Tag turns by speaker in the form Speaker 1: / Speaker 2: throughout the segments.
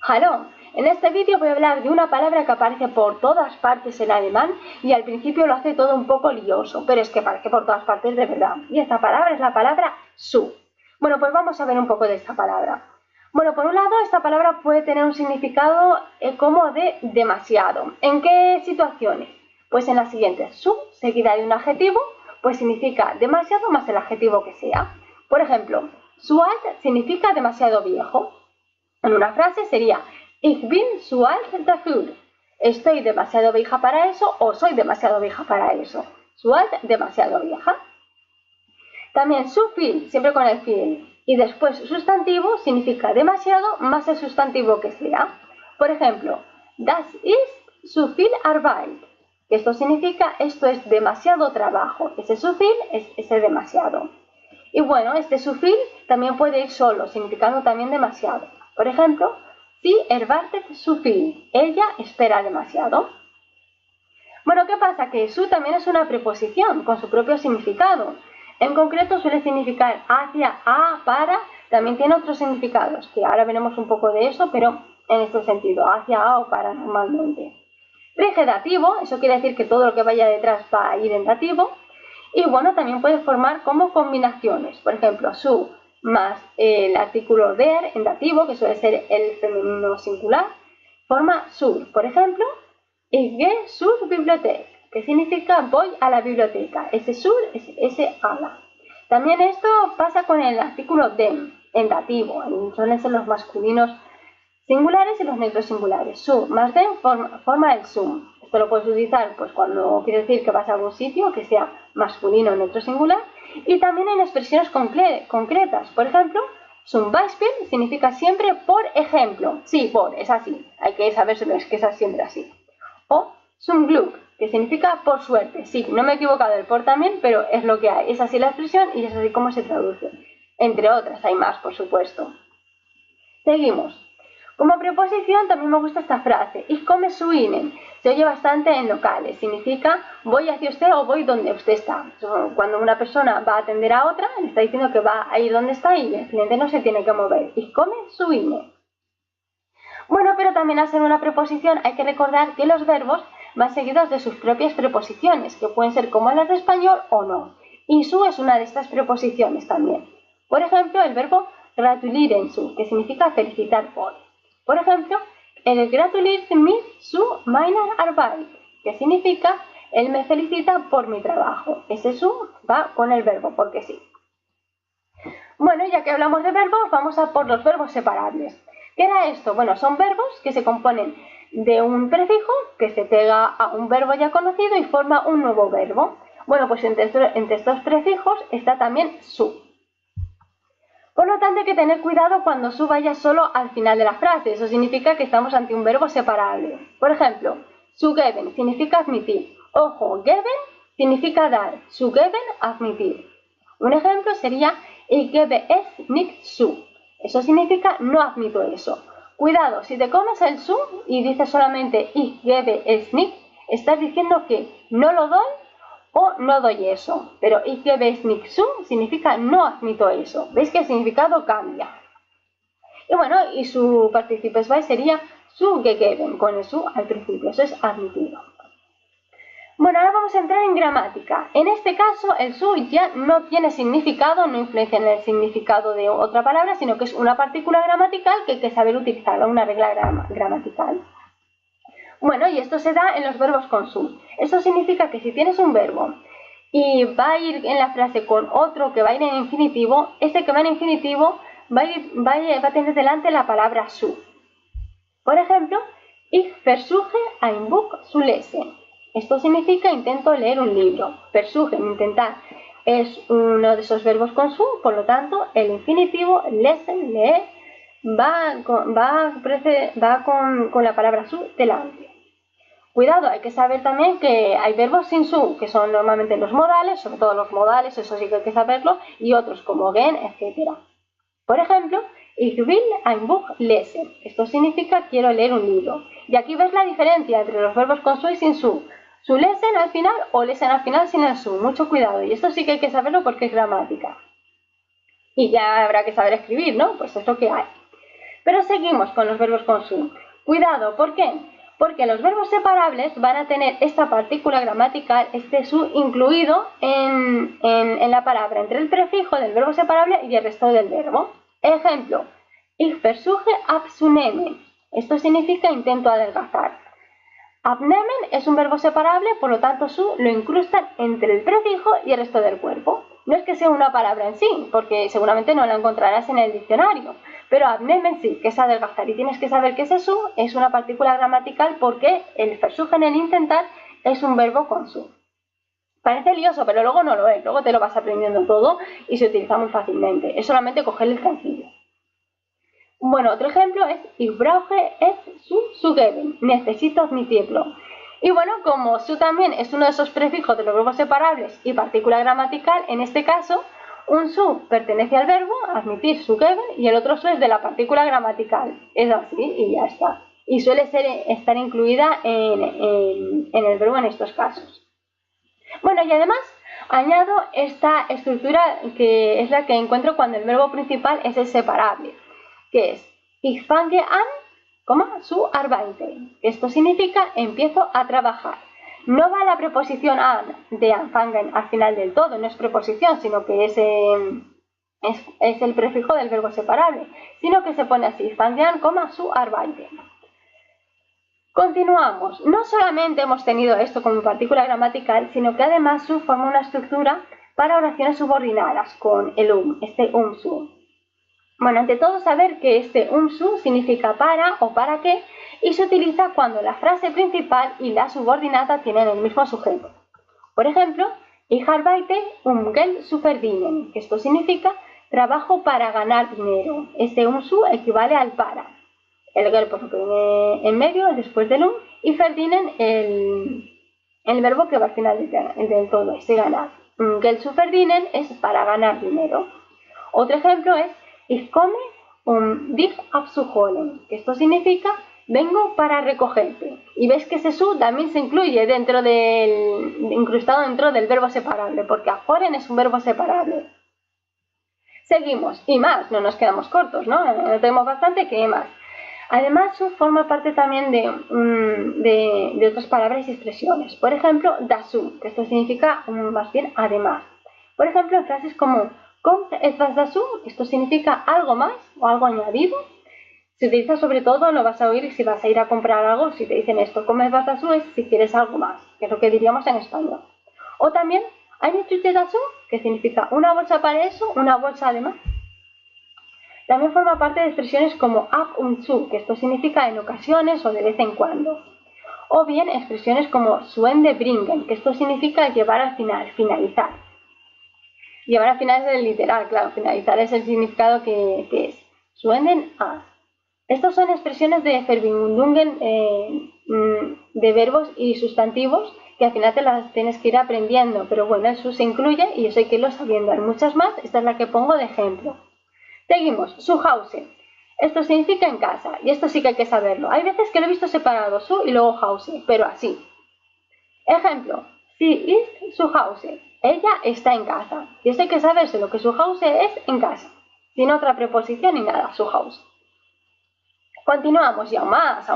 Speaker 1: Hallo, en este vídeo voy a hablar de una palabra que aparece por todas partes en alemán y al principio lo hace todo un poco lioso, pero es que aparece por todas partes de verdad. Y esta palabra es la palabra zu. Bueno, pues vamos a ver un poco de esta palabra. Bueno, por un lado, esta palabra puede tener un significado como de demasiado. ¿En qué situaciones? Pues en las siguientes. Zu, seguida de un adjetivo, pues significa demasiado más el adjetivo que sea. Por ejemplo, zu alt significa demasiado viejo. En una frase sería Ich bin zu alt dafür. Estoy demasiado vieja para eso o soy demasiado vieja para eso. Zu alt, demasiado vieja. También zu viel, siempre con el viel. Y después sustantivo significa demasiado más el sustantivo que sea. Por ejemplo, das ist zu viel Arbeit. Esto significa esto es demasiado trabajo. Ese zu viel es ese demasiado. Y bueno, este zu viel también puede ir solo, significando también demasiado. Por ejemplo, sie erwartet zu viel. Ella espera demasiado. Bueno, ¿qué pasa? Que zu también es una preposición con su propio significado. En concreto suele significar hacia, a, para. También tiene otros significados, que ahora veremos un poco de eso, pero en este sentido, hacia, a o para normalmente. Rige dativo, eso quiere decir que todo lo que vaya detrás va a ir en dativo. Y bueno, también puede formar como combinaciones. Por ejemplo, zu más el artículo der en dativo, que suele ser el femenino singular, forma zur. Por ejemplo, ich gehe zur Bibliothek, que significa voy a la biblioteca. Ese zur es ese a la. También esto pasa con el artículo dem en dativo. Suelen ser los masculinos singulares y los neutros singulares. Zu más dem forma el zum. Esto lo puedes utilizar pues cuando quiere decir que vas a algún sitio que sea masculino o neutro singular. Y también en expresiones concretas. Por ejemplo, zum Beispiel significa siempre por ejemplo. Sí, por, es así. Hay que saber que es siempre así. O zum Glück, que significa por suerte. Sí, no me he equivocado el por también, pero es lo que hay. Es así la expresión y es así como se traduce. Entre otras, hay más, por supuesto. Seguimos. Como preposición también me gusta esta frase. Ich komme zu Ihnen. Se oye bastante en locales. Significa voy hacia usted o voy donde usted está. Cuando una persona va a atender a otra, le está diciendo que va a ir donde está y el cliente no se tiene que mover. Ich komme zu Ihnen. Bueno, pero también al ser una preposición hay que recordar que los verbos van seguidos de sus propias preposiciones, que pueden ser como las de español o no. Y zu es una de estas preposiciones también. Por ejemplo, el verbo gratulieren zu, que significa felicitar por. Por ejemplo, el gratuliert mich zu meiner Arbeit, que significa él me felicita por mi trabajo. Ese zu va con el verbo, porque sí. Bueno, ya que hablamos de verbos, vamos a por los verbos separables. ¿Qué era esto? Bueno, son verbos que se componen de un prefijo que se pega a un verbo ya conocido y forma un nuevo verbo. Bueno, pues entre estos prefijos está también zu. Por lo tanto, hay que tener cuidado cuando zu vaya solo al final de la frase. Eso significa que estamos ante un verbo separable. Por ejemplo, zugeben significa admitir. Ojo, geben significa dar. Zugeben, admitir. Un ejemplo sería ich gebe es nicht zu. Eso significa no admito eso. Cuidado, si te comes el zu y dices solamente ich gebe es nicht, estás diciendo que no lo doy o no doy eso, pero ich gebe es nicht zu significa no admito eso. ¿Veis que el significado cambia? Y bueno, y su participio zwei sería zugegeben, con el zu al principio, eso es admitido. Bueno, ahora vamos a entrar en gramática. En este caso, el zu ya no tiene significado, no influencia en el significado de otra palabra, sino que es una partícula gramatical que hay que saber utilizarla, una regla gramatical. Bueno, y esto se da en los verbos con zu. Esto significa que si tienes un verbo y va a ir en la frase con otro que va a ir en infinitivo, este que va en infinitivo va a tener delante la palabra zu. Por ejemplo, ich versuche ein Buch zu lesen. Esto significa intento leer un libro. Versuchen, intentar, es uno de esos verbos con zu, por lo tanto, el infinitivo lesen, leer, va con la palabra zu delante. Cuidado, hay que saber también que hay verbos sin zu, que son normalmente los modales, sobre todo los modales, eso sí que hay que saberlo, y otros como gen, etc. Por ejemplo, ich will ein Buch lesen. Esto significa quiero leer un libro. Y aquí ves la diferencia entre los verbos con zu y sin zu. Su lesen al final o lesen al final sin el su. Mucho cuidado. Y esto sí que hay que saberlo porque es gramática. Y ya habrá que saber escribir, ¿no? Pues es lo que hay. Pero seguimos con los verbos con su. Cuidado, ¿por qué? Porque los verbos separables van a tener esta partícula gramatical, este su, incluido en la palabra, entre el prefijo del verbo separable y el resto del verbo. Ejemplo, ich versuche abzunehmen. Esto significa intento adelgazar. Abnehmen es un verbo separable, por lo tanto su lo incrustan entre el prefijo y el resto del cuerpo. No es que sea una palabra en sí, porque seguramente no la encontrarás en el diccionario, pero abnehmen sí, que es adelgazar, y tienes que saber que ese su es una partícula gramatical porque el versuchen, el intentar, es un verbo con su. Parece lioso, pero luego no lo es, luego te lo vas aprendiendo todo y se utiliza muy fácilmente, es solamente cogerle el tranquillo. Bueno, otro ejemplo es Ich brauche es zu geben, necesito admitirlo. Y bueno, como su también es uno de esos prefijos de los verbos separables y partícula gramatical, en este caso, un su pertenece al verbo, admitir zu geben, y el otro su es de la partícula gramatical. Es así y ya está. Y suele estar incluida en el verbo en estos casos. Bueno, y además añado esta estructura que es la que encuentro cuando el verbo principal es el separable, que es Ich fange an, zu arbeiten. Esto significa empiezo a trabajar. No va la preposición an de anfangen al final del todo, no es preposición, sino que es el prefijo del verbo separable, sino que se pone así, Ich fange an, zu arbeiten. Continuamos. No solamente hemos tenido esto como partícula gramatical, sino que además su forma una estructura para oraciones subordinadas con el este su. Bueno, ante todo saber que este su significa para o para qué y se utiliza cuando la frase principal y la subordinada tienen el mismo sujeto. Por ejemplo, Ich arbeite Geld zu verdienen, que esto significa trabajo para ganar dinero. Este su equivale al para. El Geld por lo que viene en medio, después del y verdienen el verbo que va al final del todo, ese ganar. Geld zu verdienen es para ganar dinero. Otro ejemplo es Ich komme dich abzuholen, que esto significa vengo para recogerte. Y ves que ese su también se incluye incrustado dentro del verbo separable, porque abholen es un verbo separable. Seguimos, y más, no nos quedamos cortos, ¿no? Tenemos bastante que más. Además, su forma parte también de otras palabras y expresiones. Por ejemplo, dazu, que esto significa más bien además. Por ejemplo, en frases como Kommt etwas dazu, esto significa algo más o algo añadido. Se utiliza sobre todo, lo vas a oír si vas a ir a comprar algo, si te dicen esto, kommt etwas dazu es si quieres algo más, que es lo que diríamos en español. O también, eine Tüte dazu, que significa una bolsa para eso, una bolsa además. También forma parte de expresiones como ab und zu, que esto significa en ocasiones o de vez en cuando. O bien expresiones como zu Ende bringen, que esto significa llevar al final, finalizar. Llevar al final es el literal, claro, finalizar es el significado que es. Zu Ende a. Estos son expresiones de Verbindungen de verbos y sustantivos que al final te las tienes que ir aprendiendo, pero bueno, el su se incluye y eso hay que irlo sabiendo. Hay muchas más, esta es la que pongo de ejemplo. Seguimos, zu Hause. Esto significa en casa, y esto sí que hay que saberlo. Hay veces que lo he visto separado, su y luego Hause, pero así. Ejemplo, sie ist zu Hause. Ella está en casa. Y esto hay que saberse lo que zu Hause es en casa. Sin otra preposición ni nada, zu Hause. Continuamos, y aún más,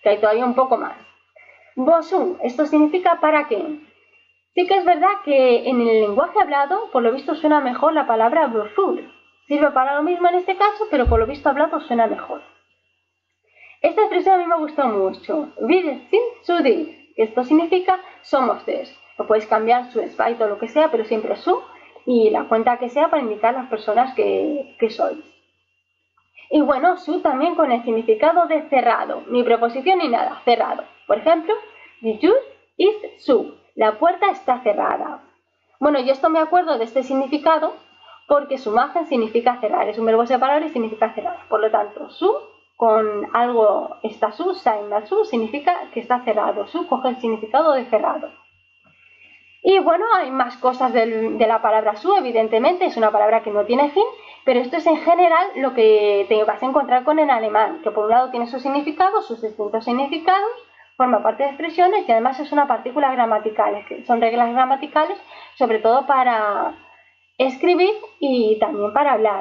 Speaker 1: que hay todavía un poco más. Wozu, esto significa para qué. Sí que es verdad que en el lenguaje hablado, por lo visto suena mejor la palabra wofür. Sirve para lo mismo en este caso, pero por lo visto hablado suena mejor. Esta expresión a mí me gustó mucho. Wir sind zu dir, que esto significa somos tres. Lo puedes cambiar su spite o lo que sea, pero siempre su y la cuenta que sea para indicar las personas que sois. Y bueno, su también con el significado de cerrado, ni preposición ni nada, cerrado. Por ejemplo, die Tür ist zu, la puerta está cerrada. Bueno, yo esto me acuerdo de este significado porque su imagen significa cerrar, es un verbo separable y significa cerrar. Por lo tanto, su con algo está su, sein su, significa que está cerrado. Su coge el significado de cerrado. Y bueno, hay más cosas de la palabra su, evidentemente, es una palabra que no tiene fin, pero esto es en general lo que te vas a encontrar con el alemán, que por un lado tiene sus significados, sus distintos significados, forma parte de expresiones y además es una partícula gramatical, que son reglas gramaticales, sobre todo para escribir y también para hablar.